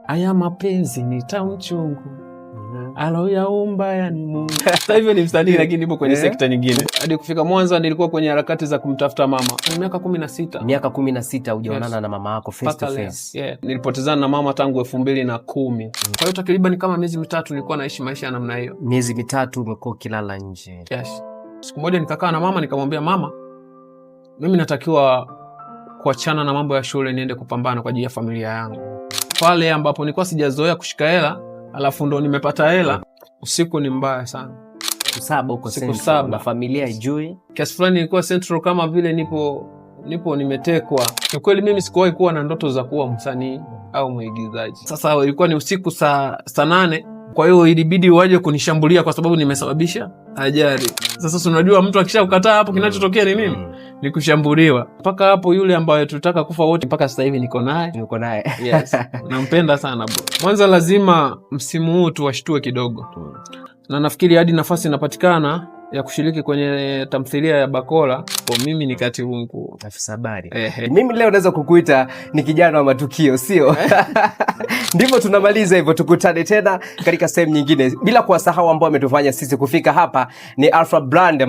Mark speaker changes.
Speaker 1: Haya mapenzi ni tamu chungu, aloyaumba yani Mungu. Sasa hivyo ni msanii lakini nipo kwenye sekta nyingine. Hadi kufika Mwanza nilikuwa kwenye harakati za kumtafuta mama. Miaka 16.
Speaker 2: Miaka 16 hujaonana na mama yako face to face.
Speaker 1: Nilipotezana na mama tangu 2010. Kwa hiyo takriban kama miezi mitatu nilikuwa naishi maisha ya namna hiyo.
Speaker 2: Miezi mitatu umekuwa ukilala nje.
Speaker 1: Yes. Siku moja nikakaa na mama nikamwambia, mama, mimi natakiwa kuachana na mambo ya shule niende kupambana kwa ajili ya familia yangu. Pale ambapo nilikuwa sijazoea kushika hela, alafu ndo nimepata hela, usiku ni mbaya sana.
Speaker 2: Siku 7 huko Central na familia ijui.
Speaker 1: Kiasi fulani nilikuwa Central kama vile nipo nimetekwa. Kwa kweli mimi sikuwahi kuwa na ndoto za kuwa msanii au mwigizaji. Sasa ilikuwa ni usiku saa 8, kwa hiyo ilibidi waje kunishambulia kwa sababu nimesababisha ajali. Sasa unajua mtu akishakukataa hapo kinachotokea ni nini? Ni kushambuliwa. Mpaka hapo yule ambaye tulitaka kufa wote mpaka sasa hivi niko naye. Yes. Nampenda sana bro. Mwanza lazima msimu huu tuwashtue kidogo. Na nafikiri hadi nafasi inapatikana ya kushiriki kwenye tamthilia ya Bakola, kwa mimi ni katibu mkuu.
Speaker 2: Afisa habari. Mimi leo naweza kukuita ni kijana wa matukio, sio? Ndivyo tunamaliza hivyo, tukutane tena katika sehemu nyingine. Bila kuwasahau ambao wametufanya sisi kufika hapa ni Alpha Brand.